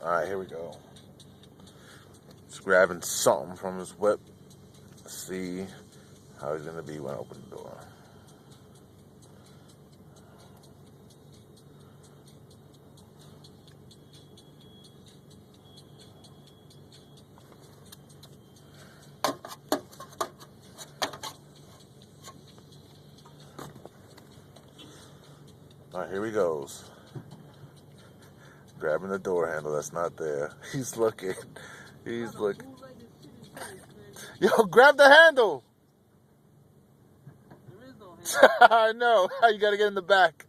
Alright, here we go. Just grabbing something from his whip. Let's see how he's gonna be when I open the door. Alright, here he goes. Grabbing the door handle that's not there. He's looking. He's looking. Yo, grab the handle! There is no handle. I know. You gotta get in the back.